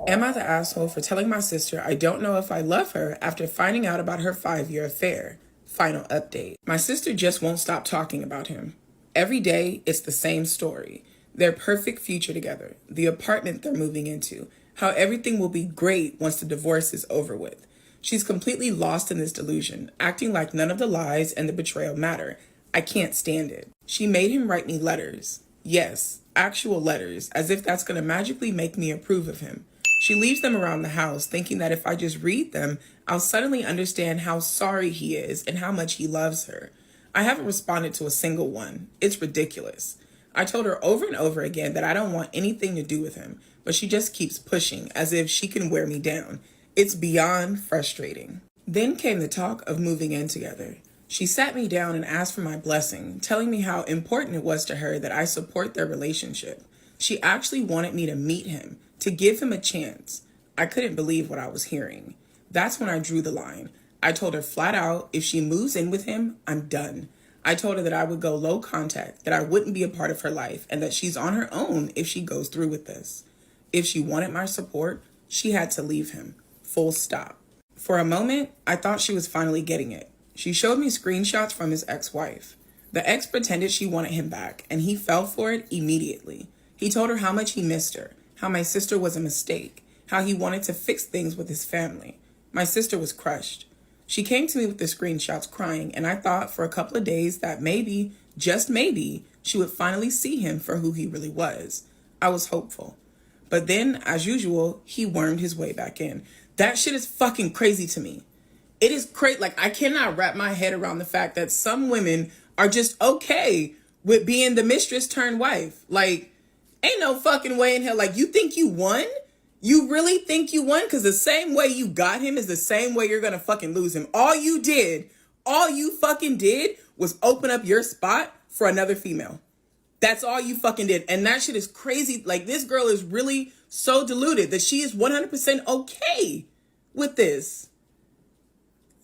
Am I the asshole for telling my sister I don't know if I love her after finding out about her 5-year affair? Final update. My sister just won't stop talking about him. Every day, it's the same story. Their perfect future together, the apartment they're moving into, how everything will be great once the divorce is over with. She's completely lost in this delusion, acting like none of the lies and the betrayal matter. I can't stand it. She made him write me letters. Yes, actual letters, as if that's going to magically make me approve of him. She leaves them around the house, thinking that if I just read them, I'll suddenly understand how sorry he is and how much he loves her. I haven't responded to a single one. It's ridiculous. I told her over and over again that I don't want anything to do with him, but she just keeps pushing as if she can wear me down. It's beyond frustrating. Then came the talk of moving in together. She sat me down and asked for my blessing, telling me how important it was to her that I support their relationship. She actually wanted me to meet him, to give him a chance. I couldn't believe what I was hearing. That's when I drew the line. I told her flat out, if she moves in with him, I'm done. I told her that I would go low contact, that I wouldn't be a part of her life, and that she's on her own if she goes through with this. If she wanted my support, she had to leave him. Full stop. For a moment, I thought she was finally getting it. She showed me screenshots from his ex-wife. The ex pretended she wanted him back, and he fell for it immediately. He told her how much he missed her, how my sister was a mistake, how he wanted to fix things with his family. My sister was crushed. She came to me with the screenshots crying, and I thought for a couple of days that maybe, just maybe, she would finally see him for who he really was. I was hopeful. But then, as usual, he wormed his way back in. That shit is fucking crazy to me. It is crazy. Like, I cannot wrap my head around the fact that some women are just okay with being the mistress turned wife. Like, ain't no fucking way in hell. Like, you think you won? You really think you won? Because the same way you got him is the same way you're going to fucking lose him. All you fucking did was open up your spot for another female. That's all you fucking did. And that shit is crazy. Like, this girl is really so deluded that she is 100% okay with this.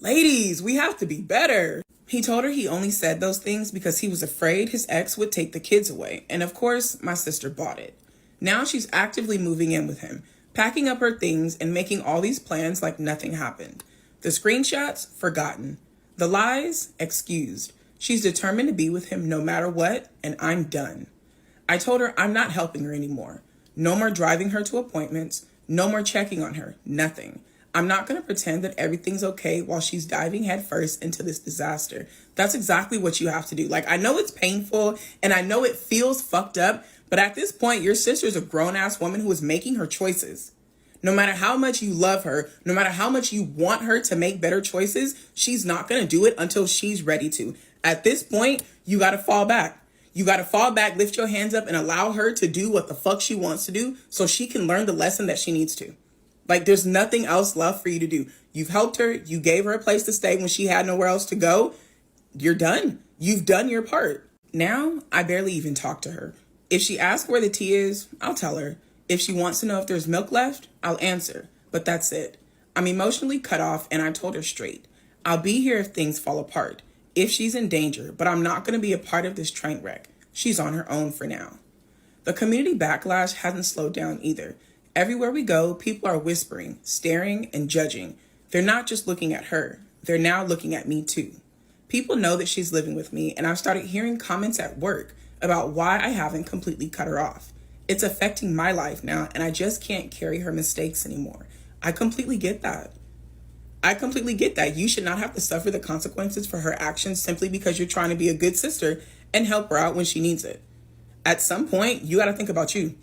Ladies, we have to be better. He told her he only said those things because he was afraid his ex would take the kids away. And of course, my sister bought it. Now she's actively moving in with him, packing up her things and making all these plans like nothing happened. The screenshots, forgotten. The lies, excused. She's determined to be with him no matter what, and I'm done. I told her I'm not helping her anymore. No more driving her to appointments. No more checking on her. Nothing. I'm not going to pretend that everything's okay while she's diving headfirst into this disaster. That's exactly what you have to do. Like, I know it's painful and I know it feels fucked up, but at this point, your sister's a grown-ass woman who is making her choices. No matter how much you love her, no matter how much you want her to make better choices, she's not going to do it until she's ready to. At this point, you got to fall back. You got to fall back, lift your hands up, and allow her to do what the fuck she wants to do so she can learn the lesson that she needs to. Like, there's nothing else left for you to do. You've helped her. You gave her a place to stay when she had nowhere else to go. You're done. You've done your part. Now, I barely even talk to her. If she asks where the tea is, I'll tell her. If she wants to know if there's milk left, I'll answer. But that's it. I'm emotionally cut off, and I told her straight. I'll be here if things fall apart, if she's in danger, but I'm not going to be a part of this train wreck. She's on her own for now. The community backlash hasn't slowed down either. Everywhere we go, people are whispering, staring, and judging. They're not just looking at her. They're now looking at me too. People know that she's living with me, and I've started hearing comments at work about why I haven't completely cut her off. It's affecting my life now, and I just can't carry her mistakes anymore. I completely get that. You should not have to suffer the consequences for her actions simply because you're trying to be a good sister and help her out when she needs it. At some point, you got to think about you.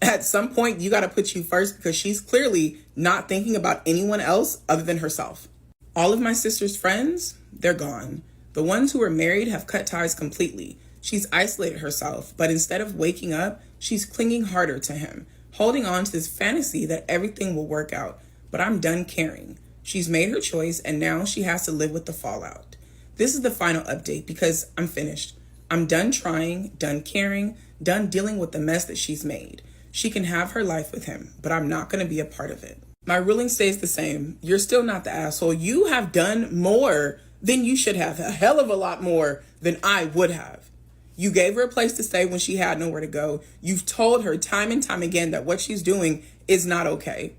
At some point, you got to put you first because she's clearly not thinking about anyone else other than herself. All of my sister's friends, they're gone. The ones who are married have cut ties completely. She's isolated herself, but instead of waking up, she's clinging harder to him, holding on to this fantasy that everything will work out. But I'm done caring. She's made her choice, and now she has to live with the fallout. This is the final update because I'm finished. I'm done trying, done caring, done dealing with the mess that she's made. She can have her life with him, but I'm not going to be a part of it. My ruling stays the same. You're still not the asshole. You have done more than you should have. A hell of a lot more than I would have. You gave her a place to stay when she had nowhere to go. You've told her time and time again that what she's doing is not okay.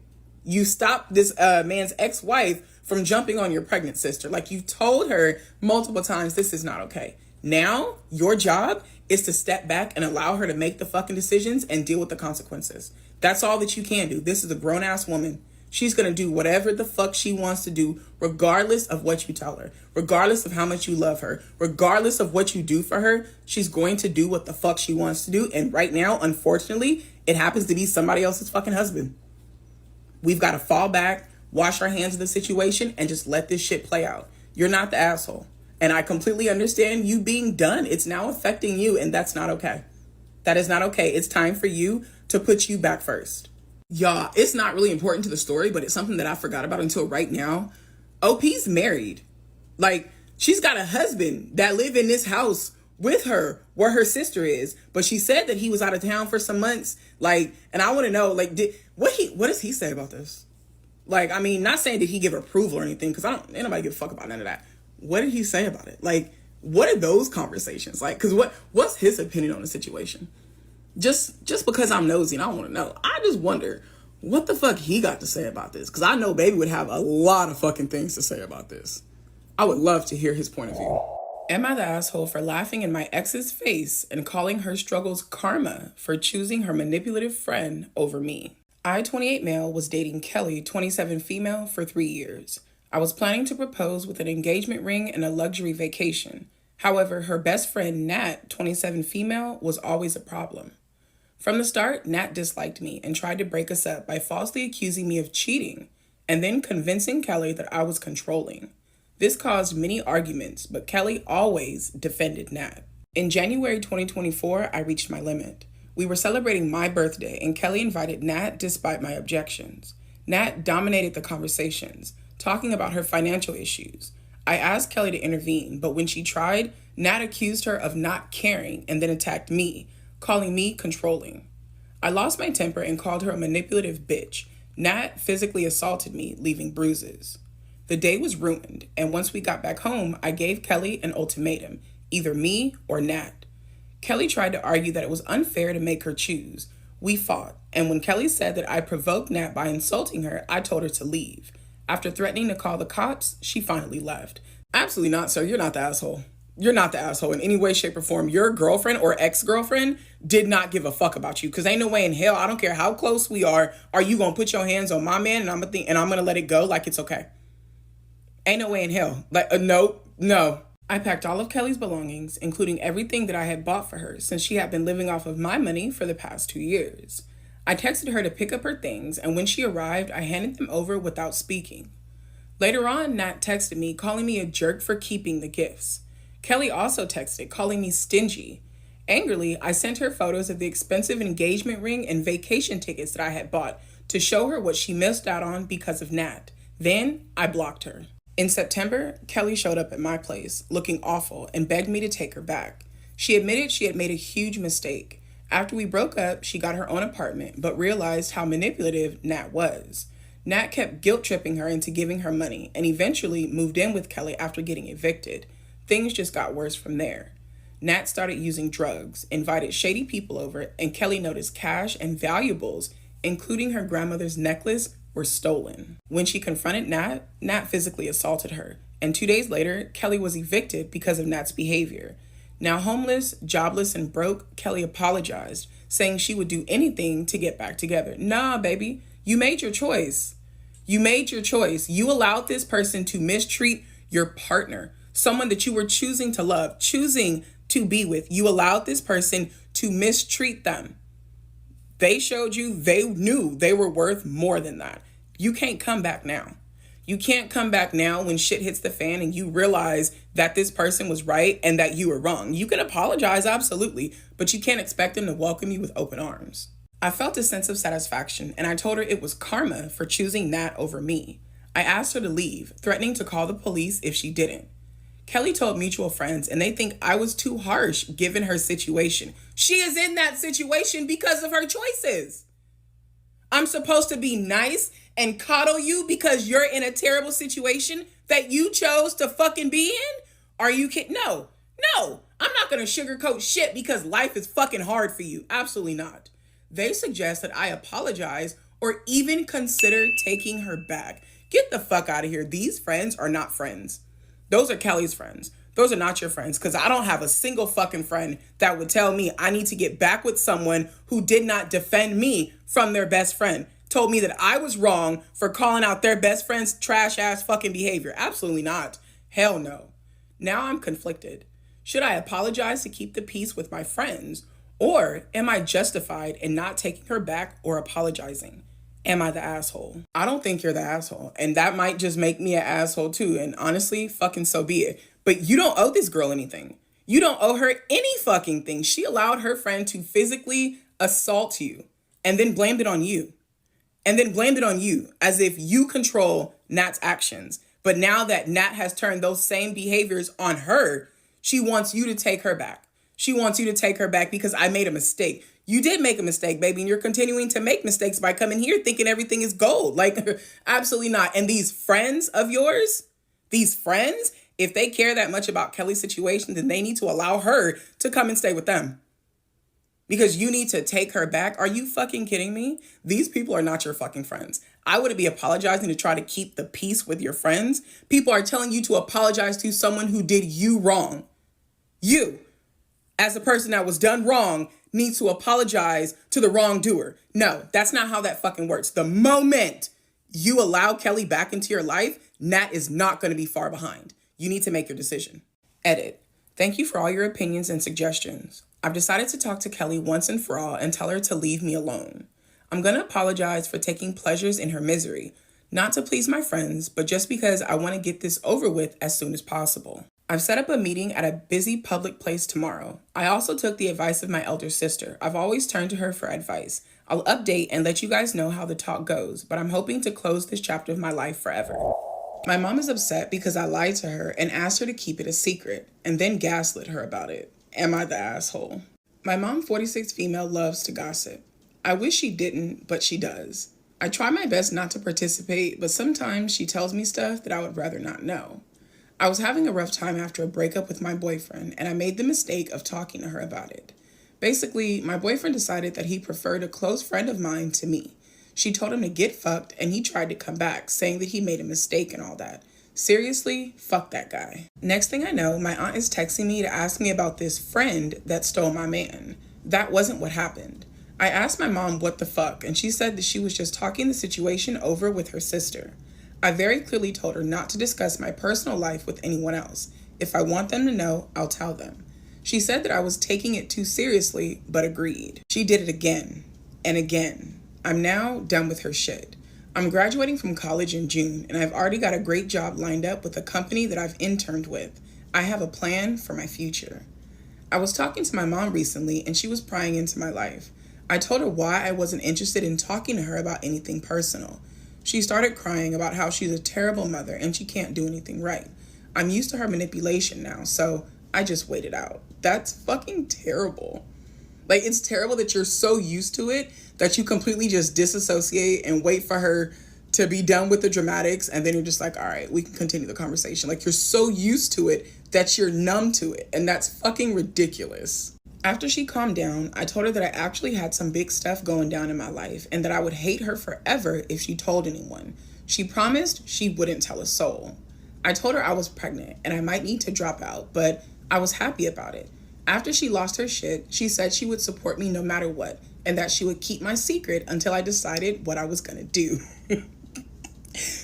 You stopped this man's ex-wife from jumping on your pregnant sister. Like, you've told her multiple times this is not okay. Now, your job is to step back and allow her to make the fucking decisions and deal with the consequences. That's all that you can do. This is a grown-ass woman. She's going to do whatever the fuck she wants to do, regardless of what you tell her, regardless of how much you love her, regardless of what you do for her. She's going to do what the fuck she wants to do. And right now, unfortunately, it happens to be somebody else's fucking husband. We've got to fall back, wash our hands of the situation, and just let this shit play out. You're not the asshole. And I completely understand you being done. It's now affecting you, and that's not okay. That is not okay. It's time for you to put you back first. Y'all, it's not really important to the story, but it's something that I forgot about until right now. OP's married. Like, she's got a husband that live in this house with her where her sister is, but she said that he was out of town for some months. Like, and I want to know, like, what does he say about this? Like, I mean, not saying did he give approval or anything, because ain't nobody give a fuck about none of that. What did he say about it? Like, what are those conversations like? Because what's his opinion on the situation? Just because I'm nosy and I want to know. I just wonder what the fuck he got to say about this. Because I know baby would have a lot of fucking things to say about this. I would love to hear his point of view. Am I the asshole for laughing in my ex's face and calling her struggles karma for choosing her manipulative friend over me? I, 28 male, was dating Kelly, 27 female, for 3 years. I was planning to propose with an engagement ring and a luxury vacation. However, her best friend, Nat, 27 female, was always a problem. From the start, Nat disliked me and tried to break us up by falsely accusing me of cheating and then convincing Kelly that I was controlling. This caused many arguments, but Kelly always defended Nat. In January 2024, I reached my limit. We were celebrating my birthday and Kelly invited Nat despite my objections. Nat dominated the conversations, talking about her financial issues. I asked Kelly to intervene, but when she tried, Nat accused her of not caring and then attacked me, calling me controlling. I lost my temper and called her a manipulative bitch. Nat physically assaulted me, leaving bruises. The day was ruined, and once we got back home, I gave Kelly an ultimatum, either me or Nat. Kelly tried to argue that it was unfair to make her choose. We fought, and when Kelly said that I provoked Nat by insulting her, I told her to leave. After threatening to call the cops, she finally left. Absolutely not, sir. You're not the asshole. You're not the asshole in any way, shape, or form. Your girlfriend or ex-girlfriend did not give a fuck about you. Because ain't no way in hell, I don't care how close we are you going to put your hands on my man and I'm going to let it go like it's okay. Ain't no way in hell. Like, no. I packed all of Kelly's belongings, including everything that I had bought for her since she had been living off of my money for the past 2 years. I texted her to pick up her things, and when she arrived, I handed them over without speaking. Later on, Nat texted me, calling me a jerk for keeping the gifts. Kelly also texted, calling me stingy. Angrily, I sent her photos of the expensive engagement ring and vacation tickets that I had bought to show her what she missed out on because of Nat. Then, I blocked her. In September, Kelly showed up at my place, looking awful, and begged me to take her back. She admitted she had made a huge mistake. After we broke up, she got her own apartment, but realized how manipulative Nat was. Nat kept guilt-tripping her into giving her money, and eventually moved in with Kelly after getting evicted. Things just got worse from there. Nat started using drugs, invited shady people over, and Kelly noticed cash and valuables, including her grandmother's necklace, were stolen. When she confronted Nat, Nat physically assaulted her, and 2 days later, Kelly was evicted because of Nat's behavior. Now homeless, jobless, and broke, Kelly apologized, saying she would do anything to get back together. Nah, baby, you made your choice. You made your choice. You allowed this person to mistreat your partner, someone that you were choosing to love, choosing to be with. You allowed this person to mistreat them. They showed you they knew they were worth more than that. You can't come back now. You can't come back now when shit hits the fan and you realize that this person was right and that you were wrong. You can apologize, absolutely, but you can't expect them to welcome you with open arms. I felt a sense of satisfaction, and I told her it was karma for choosing Nat over me. I asked her to leave, threatening to call the police if she didn't. Kelly told mutual friends, and they think I was too harsh given her situation. She is in that situation because of her choices. I'm supposed to be nice and coddle you because you're in a terrible situation that you chose to fucking be in? Are you kidding? No. No, I'm not going to sugarcoat shit because life is fucking hard for you. Absolutely not. They suggest that I apologize or even consider taking her back. Get the fuck out of here. These friends are not friends. Those are Kelly's friends. Those are not your friends, because I don't have a single fucking friend that would tell me I need to get back with someone who did not defend me from their best friend. Told me that I was wrong for calling out their best friend's trash ass fucking behavior. Absolutely not. Hell no. Now I'm conflicted. Should I apologize to keep the peace with my friends? Or am I justified in not taking her back or apologizing? Am I the asshole? I don't think you're the asshole. And that might just make me an asshole too. And honestly, fucking so be it. But you don't owe this girl anything. You don't owe her any fucking thing. She allowed her friend to physically assault you and then blamed it on you. And then blamed it on you as if you control Nat's actions. But now that Nat has turned those same behaviors on her, she wants you to take her back. She wants you to take her back because I made a mistake. You did make a mistake, baby, and you're continuing to make mistakes by coming here thinking everything is gold. Like, absolutely not. And these friends of yours, these friends, if they care that much about Kelly's situation, then they need to allow her to come and stay with them. Because you need to take her back. Are you fucking kidding me? These people are not your fucking friends. I wouldn't be apologizing to try to keep the peace with your friends. People are telling you to apologize to someone who did you wrong. You, as a person that was done wrong, needs to apologize to the wrongdoer. No, that's not how that fucking works. The moment you allow Kelly back into your life, Nat is not going to be far behind. You need to make your decision. Edit. Thank you for all your opinions and suggestions. I've decided to talk to Kelly once and for all and tell her to leave me alone. I'm going to apologize for taking pleasures in her misery, not to please my friends, but just because I want to get this over with as soon as possible. I've set up a meeting at a busy public place tomorrow. I also took the advice of my elder sister. I've always turned to her for advice. I'll update and let you guys know how the talk goes, but I'm hoping to close this chapter of my life forever. My mom is upset because I lied to her and asked her to keep it a secret and then gaslit her about it. Am I the asshole? My mom, 46 female, loves to gossip. I wish she didn't, but she does. I try my best not to participate, but sometimes she tells me stuff that I would rather not know. I was having a rough time after a breakup with my boyfriend, and I made the mistake of talking to her about it. Basically, my boyfriend decided that he preferred a close friend of mine to me. She told him to get fucked, and he tried to come back, saying that he made a mistake and all that. Seriously, fuck that guy. Next thing I know, my aunt is texting me to ask me about this friend that stole my man. That wasn't what happened. I asked my mom what the fuck, and she said that she was just talking the situation over with her sister. I very clearly told her not to discuss my personal life with anyone else. If I want them to know, I'll tell them. She said that I was taking it too seriously, but agreed. She did it again and again. I'm now done with her shit. I'm graduating from college in June, and I've already got a great job lined up with a company that I've interned with. I have a plan for my future. I was talking to my mom recently, and she was prying into my life. I told her why I wasn't interested in talking to her about anything personal. She started crying about how she's a terrible mother and she can't do anything right. I'm used to her manipulation now, so I just waited out. That's fucking terrible. Like, it's terrible that you're so used to it that you completely just disassociate and wait for her to be done with the dramatics, and then you're just like, all right, we can continue the conversation. Like, you're so used to it that you're numb to it, and that's fucking ridiculous. After she calmed down, I told her that I actually had some big stuff going down in my life and that I would hate her forever if she told anyone. She promised she wouldn't tell a soul. I told her I was pregnant and I might need to drop out, but I was happy about it. After she lost her shit, she said she would support me no matter what and that she would keep my secret until I decided what I was gonna do.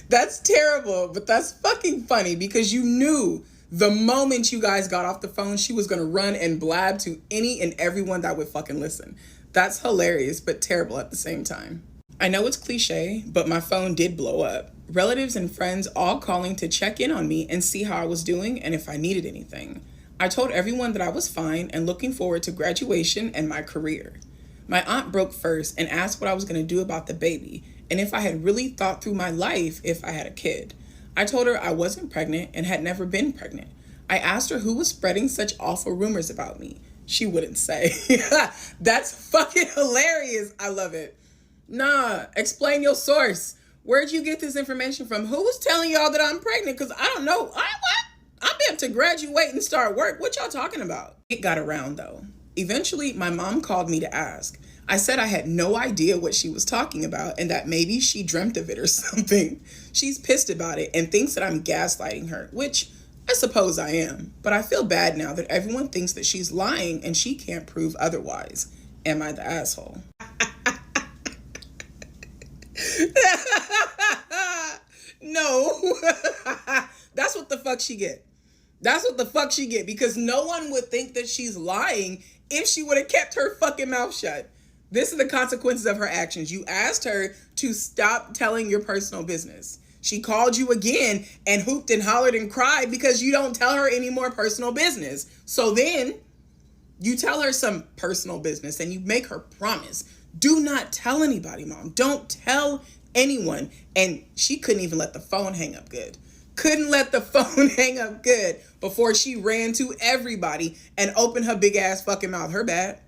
That's terrible, but that's fucking funny because you knew the moment you guys got off the phone, she was going to run and blab to any and everyone that would fucking listen. That's hilarious, but terrible at the same time. I know it's cliche, but my phone did blow up. Relatives and friends all calling to check in on me and see how I was doing and if I needed anything. I told everyone that I was fine and looking forward to graduation and my career. My aunt broke first and asked what I was going to do about the baby and if I had really thought through my life if I had a kid. I told her I wasn't pregnant and had never been pregnant. I asked her who was spreading such awful rumors about me. She wouldn't say. That's fucking hilarious. I love it. Nah, explain your source. Where'd you get this information from? Who was telling y'all that I'm pregnant? Because I don't know. I'm about to graduate and start work. What y'all talking about? It got around though. Eventually, my mom called me to ask. I said I had no idea what she was talking about and that maybe she dreamt of it or something. She's pissed about it and thinks that I'm gaslighting her, which I suppose I am. But I feel bad now that everyone thinks that she's lying and she can't prove otherwise. Am I the asshole? No. That's what the fuck she get. That's what the fuck she get, because no one would think that she's lying if she would have kept her fucking mouth shut. This are the consequences of her actions. You asked her to stop telling your personal business. She called you again and hooped and hollered and cried because you don't tell her any more personal business. So then you tell her some personal business and you make her promise. Do not tell anybody, Mom. Don't tell anyone. And she couldn't even let the phone hang up good. Couldn't let the phone hang up good before she ran to everybody and opened her big ass fucking mouth. Her bad.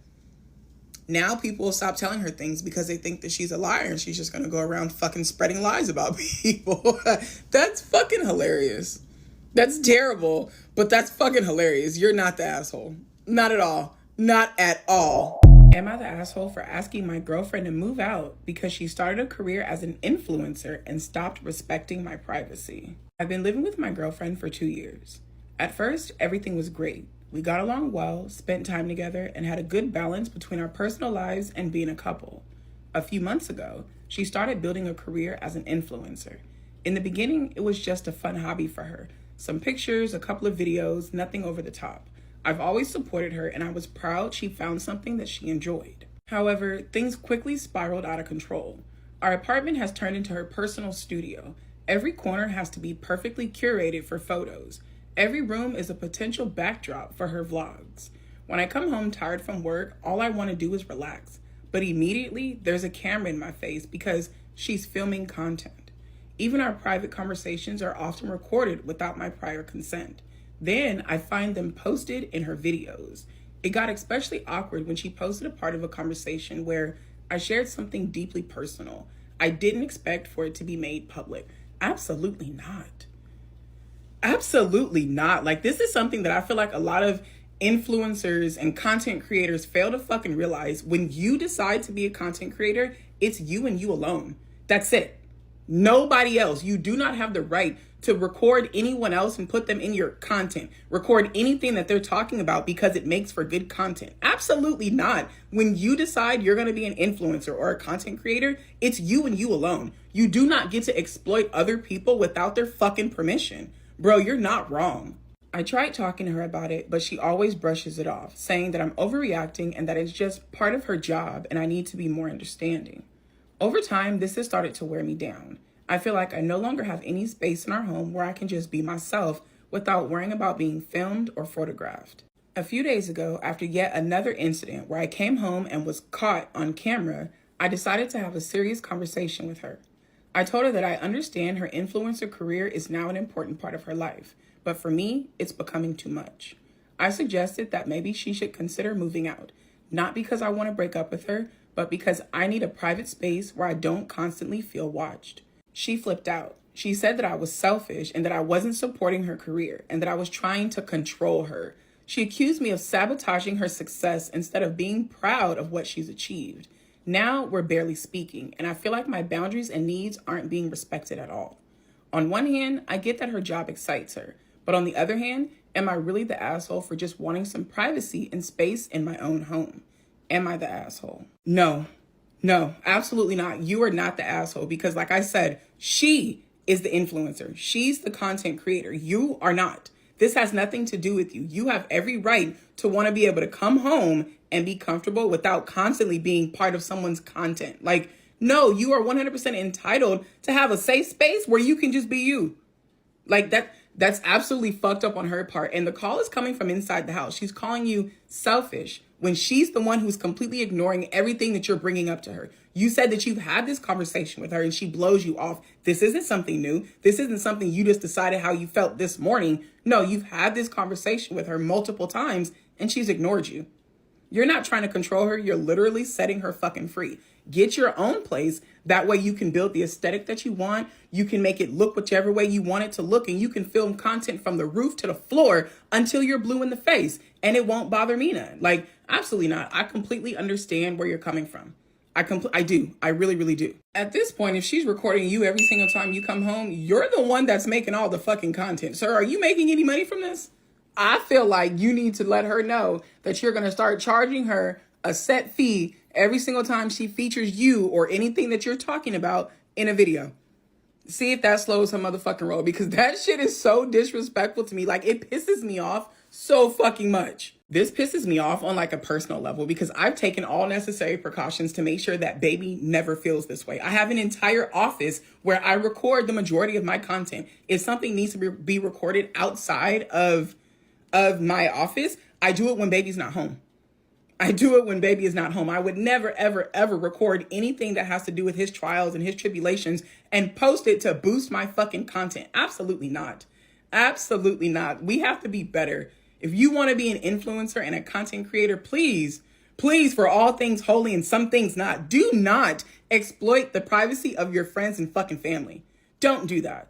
Now people will stop telling her things because they think that she's a liar and she's just going to go around fucking spreading lies about people. That's fucking hilarious. That's terrible, but that's fucking hilarious. You're not the asshole. Not at all. Not at all. Am I the asshole for asking my girlfriend to move out because she started a career as an influencer and stopped respecting my privacy? I've been living with my girlfriend for 2 years. At first, everything was great. We got along well, spent time together, and had a good balance between our personal lives and being a couple. A few months ago, she started building a career as an influencer. In the beginning, it was just a fun hobby for her. Some pictures, a couple of videos, nothing over the top. I've always supported her, and I was proud she found something that she enjoyed. However, things quickly spiraled out of control. Our apartment has turned into her personal studio. Every corner has to be perfectly curated for photos. Every room is a potential backdrop for her vlogs. When I come home tired from work, all I want to do is relax. But immediately, there's a camera in my face because she's filming content. Even our private conversations are often recorded without my prior consent. Then I find them posted in her videos. It got especially awkward when she posted a part of a conversation where I shared something deeply personal. I didn't expect for it to be made public. Absolutely not. Absolutely not. Like, this is something that I feel like a lot of influencers and content creators fail to fucking realize. When you decide to be a content creator, it's you and you alone. That's it. Nobody else. You do not have the right to record anyone else and put them in your content. Record anything that they're talking about because it makes for good content. Absolutely not. When you decide you're going to be an influencer or a content creator, it's you and you alone. You do not get to exploit other people without their fucking permission. Bro, you're not wrong. I tried talking to her about it, but she always brushes it off, saying that I'm overreacting and that it's just part of her job and I need to be more understanding. Over time, this has started to wear me down. I feel like I no longer have any space in our home where I can just be myself without worrying about being filmed or photographed. A few days ago, after yet another incident where I came home and was caught on camera, I decided to have a serious conversation with her. I told her that I understand her influencer career is now an important part of her life, but for me, it's becoming too much. I suggested that maybe she should consider moving out, not because I want to break up with her, but because I need a private space where I don't constantly feel watched. She flipped out. She said that I was selfish and that I wasn't supporting her career and that I was trying to control her. She accused me of sabotaging her success instead of being proud of what she's achieved. Now we're barely speaking, and I feel like my boundaries and needs aren't being respected at all. On one hand, I get that her job excites her, but on the other hand, am I really the asshole for just wanting some privacy and space in my own home? Am I the asshole? No, absolutely not. You are not the asshole because, like I said, she is the influencer. She's the content creator. You are not. This has nothing to do with you. You have every right to want to be able to come home and be comfortable without constantly being part of someone's content. Like, no, you are 100% entitled to have a safe space where you can just be you. Like, that's absolutely fucked up on her part. And the call is coming from inside the house. She's calling you selfish when she's the one who's completely ignoring everything that you're bringing up to her. You said that you've had this conversation with her and she blows you off. This isn't something new. This isn't something you just decided how you felt this morning. No, you've had this conversation with her multiple times and she's ignored you. You're not trying to control her. You're literally setting her fucking free. Get your own place. That way you can build the aesthetic that you want. You can make it look whichever way you want it to look. And you can film content from the roof to the floor until you're blue in the face. And it won't bother me none. Like, absolutely not. I completely understand where you're coming from. I do. I really, really do. At this point, if she's recording you every single time you come home, you're the one that's making all the fucking content. Sir, are you making any money from this? I feel like you need to let her know that you're going to start charging her a set fee every single time she features you or anything that you're talking about in a video. See if that slows her motherfucking roll, because that shit is so disrespectful to me. Like, it pisses me off so fucking much. This pisses me off on like a personal level because I've taken all necessary precautions to make sure that baby never feels this way. I have an entire office where I record the majority of my content. If something needs to be recorded outside of my office, I do it when baby's not home. I do it when baby is not home. I would never, ever, ever record anything that has to do with his trials and his tribulations and post it to boost my fucking content. Absolutely not. Absolutely not. We have to be better. If you want to be an influencer and a content creator, please, for all things holy and some things not, do not exploit the privacy of your friends and fucking family. Don't do that.